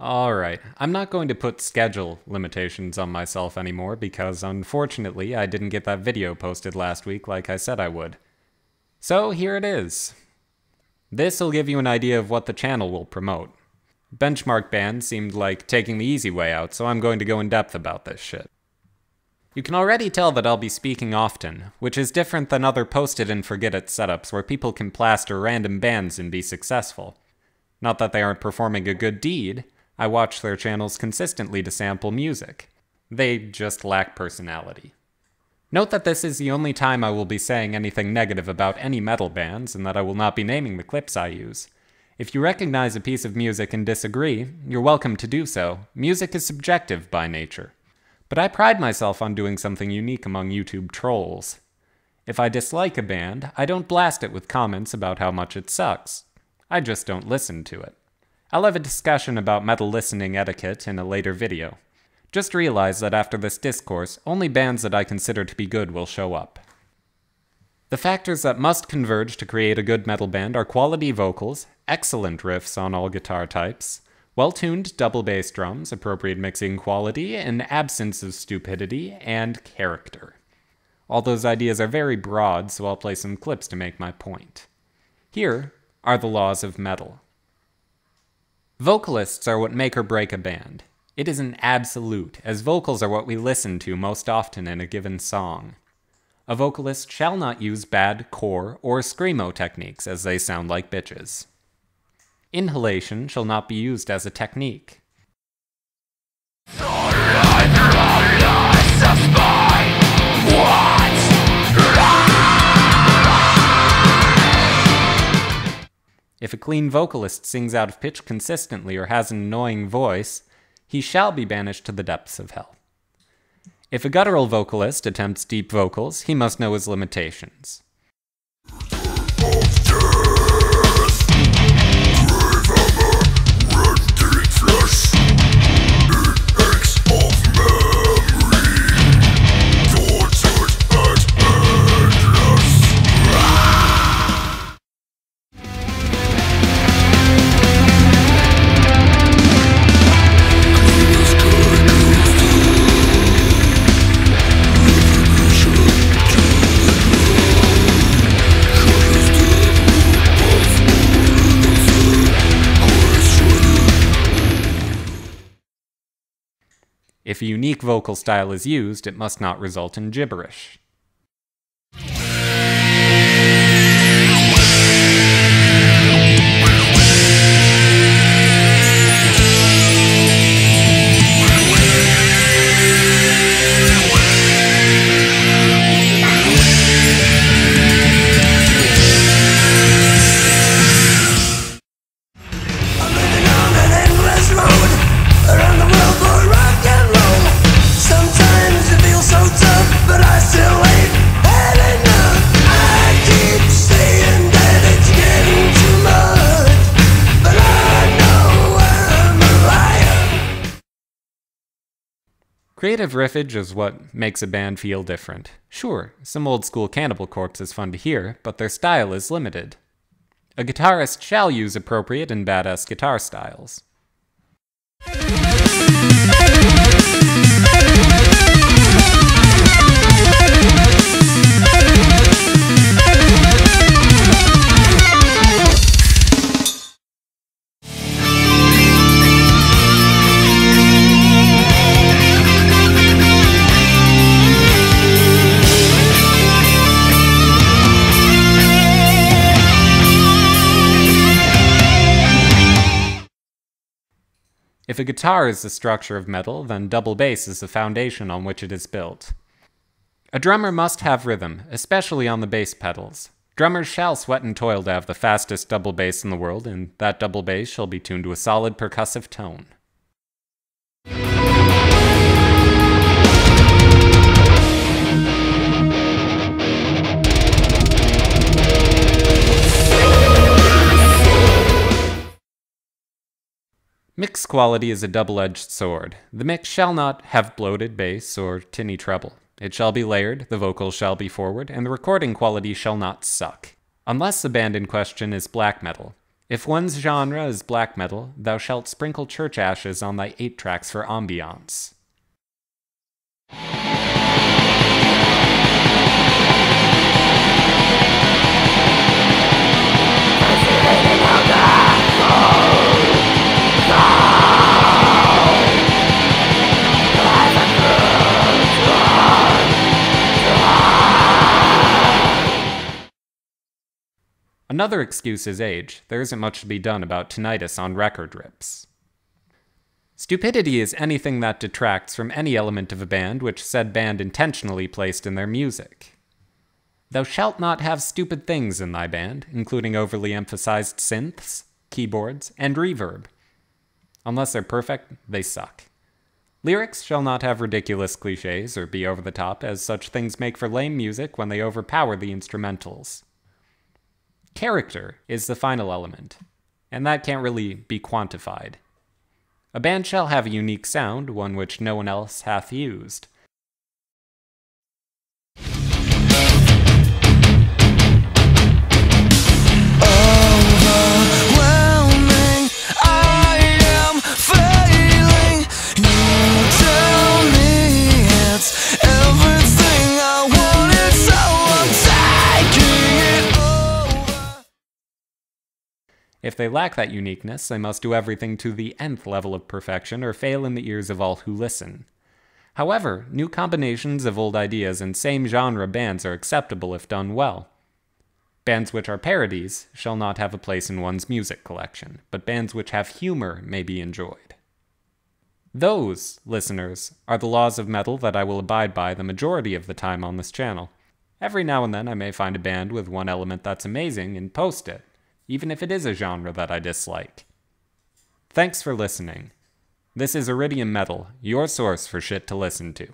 Alright, I'm not going to put schedule limitations on myself anymore because unfortunately I didn't get that video posted last week like I said I would. So here it is. This'll give you an idea of what the channel will promote. Benchmark bands seemed like taking the easy way out, so I'm going to go in depth about this shit. You can already tell that I'll be speaking often, which is different than other post-it-and-forget-it setups where people can plaster random bands and be successful. Not that they aren't performing a good deed, I watch their channels consistently to sample music. They just lack personality. Note that this is the only time I will be saying anything negative about any metal bands, and that I will not be naming the clips I use. If you recognize a piece of music and disagree, you're welcome to do so. Music is subjective by nature. But I pride myself on doing something unique among YouTube trolls. If I dislike a band, I don't blast it with comments about how much it sucks. I just don't listen to it. I'll have a discussion about metal listening etiquette in a later video. Just realize that after this discourse, only bands that I consider to be good will show up. The factors that must converge to create a good metal band are quality vocals, excellent riffs on all guitar types, well-tuned double bass drums, appropriate mixing quality, an absence of stupidity, and character. All those ideas are very broad, so I'll play some clips to make my point. Here are the laws of metal. Vocalists are what make or break a band. It is an absolute, as vocals are what we listen to most often in a given song. A vocalist shall not use bad core or screamo techniques, as they sound like bitches. Inhalation shall not be used as a technique. If a clean vocalist sings out of pitch consistently or has an annoying voice, he shall be banished to the depths of hell. If a guttural vocalist attempts deep vocals, he must know his limitations. If a unique vocal style is used, it must not result in gibberish. Creative riffage is what makes a band feel different. Sure, some old school Cannibal Corpse is fun to hear, but their style is limited. A guitarist shall use appropriate and badass guitar styles. If a guitar is the structure of metal, then double bass is the foundation on which it is built. A drummer must have rhythm, especially on the bass pedals. Drummers shall sweat and toil to have the fastest double bass in the world, and that double bass shall be tuned to a solid percussive tone. Mix quality is a double-edged sword. The mix shall not have bloated bass or tinny treble. It shall be layered, the vocals shall be forward, and the recording quality shall not suck. Unless the band in question is black metal. If one's genre is black metal, thou shalt sprinkle church ashes on thy 8 tracks for ambiance. Another excuse is age. There isn't much to be done about tinnitus on record rips. Stupidity is anything that detracts from any element of a band which said band intentionally placed in their music. Thou shalt not have stupid things in thy band, including overly emphasized synths, keyboards, and reverb. Unless they're perfect, they suck. Lyrics shall not have ridiculous cliches or be over the top, as such things make for lame music when they overpower the instrumentals. Character is the final element, and that can't really be quantified. A band shall have a unique sound, one which no one else hath used. If they lack that uniqueness, they must do everything to the nth level of perfection or fail in the ears of all who listen. However, new combinations of old ideas and same genre bands are acceptable if done well. Bands which are parodies shall not have a place in one's music collection, but bands which have humor may be enjoyed. Those, listeners, are the laws of metal that I will abide by the majority of the time on this channel. Every now and then I may find a band with one element that's amazing and post it, even if it is a genre that I dislike. Thanks for listening. This is Iridium Metal, your source for shit to listen to.